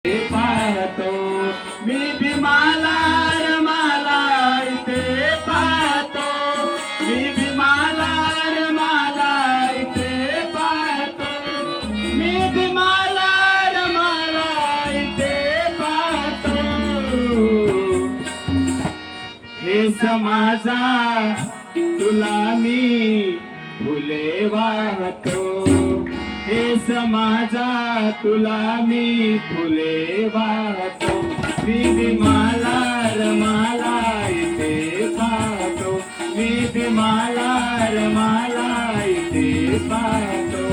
पाहतो मी भीमाला रमाला इथे पाहतो मी भीमाला रमाला इथे पाहतो मी भीमाला रमाला इथे पाहतो हे समाजा तुला मी फुले वाहतो हे समाजा तुला मी फुले वाहतो मी भीमाला रमाला इथे पाहतो मी भीमाला रमाला इथे पाहतो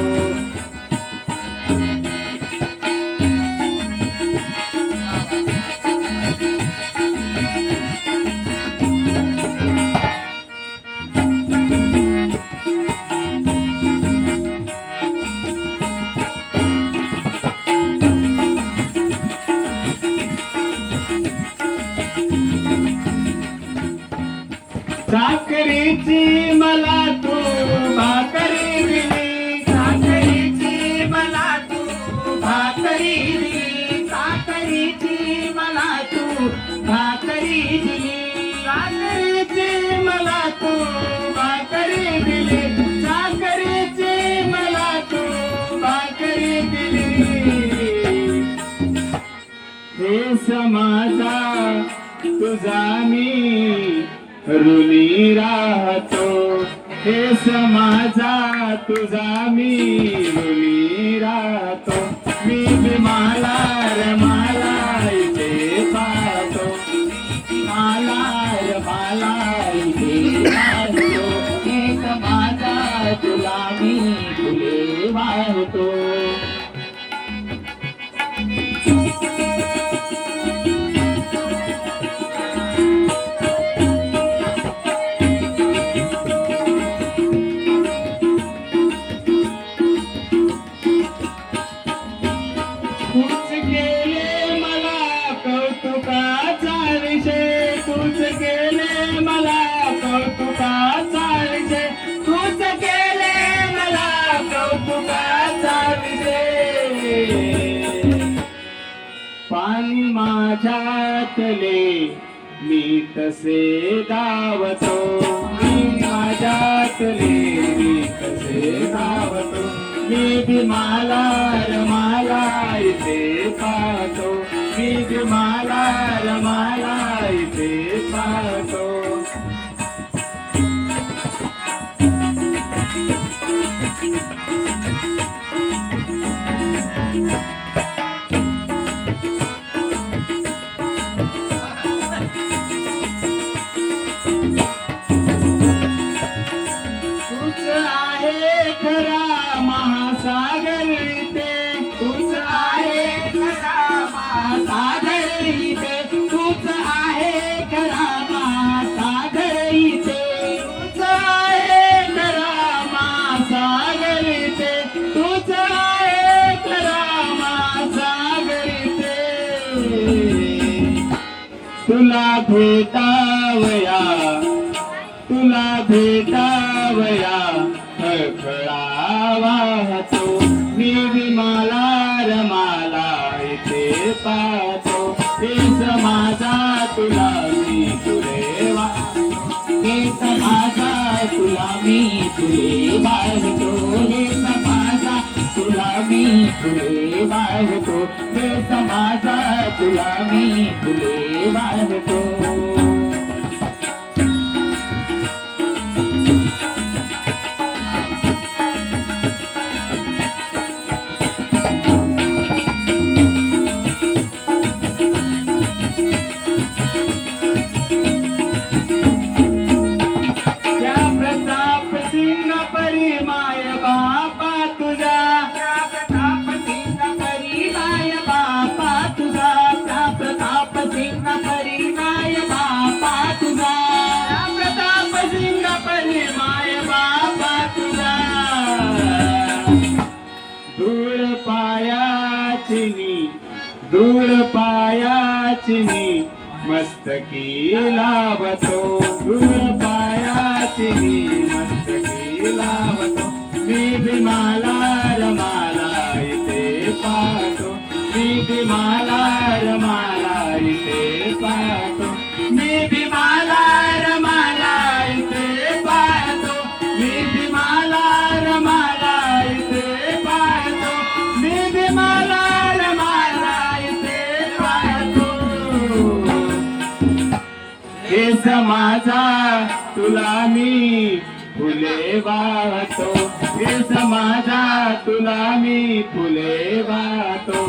साखरेची मला तू भाकरी दिली साखरेची मला तू भाकरी दिली साखरेची मला तू भाकरी दिली साखरेची मला तू भाकरी दिली साखरेची मला तू भाकरी दिली हे समाजा तुझा मी ऋणी राहतो हे समाजा तुझा मी ऋणी राहतो मी भीमाला रमाला इथे पाहतो मला रमाला इथे पाहतो हे समाजा तुला मी फुले वाहतो तूच केले मला कौतुकाचा विषय तूच केले मला कौतुकाचा विषय तूच केले मला कौतुकाचा विषय पाणी माझ्यातले मी तसे धावतो मी माझ्यातले मी तसे धावतो मी भीमाला रमाला इथे पाहतो मी भीमाला रमाला इथे पाहतो तूच आहे खरा महासागर इथे तूच आहे खरा महासागर इथे तूच आहे खरा महासागर इथे तूच आहे खरा महासागर इथे तूच आहे खरा महासागर इथे तुला भेटावया तुला भेटावया खळखळा वाहतो मी भीमाला रमाला इथे पाहतो हे समाजा तुला मी फुले वाहतो हे समाजा तुला मी फुले वाहतो हे समाजा तुला मी फुले वाहतो हे समाजा तुला मी फुले वाहतो परिमाय बापा तुझा त्या प्रताप सिंग परिमाय बापा तुझा त्या प्रताप सिंग परिमाय बापा तुझा त्या प्रताप सिंग परिमाय बापा तुझा धूळ पायाची मस्तकी लावतो धूळ पायाची मस्तकी लावतो मी भीमाला रमाला इथे पाहतो मी भीमाला रमाला इथे पाहतो, मी भीमाला रमाला इथे पाहतो, मी भीमाला रमाला इथे पाहतो, मी भीमाला रमाला इथे पाहतो. हे समाजा तुला मी फुले वाहतो, हे समाजा तुला मी फुले वाहतो.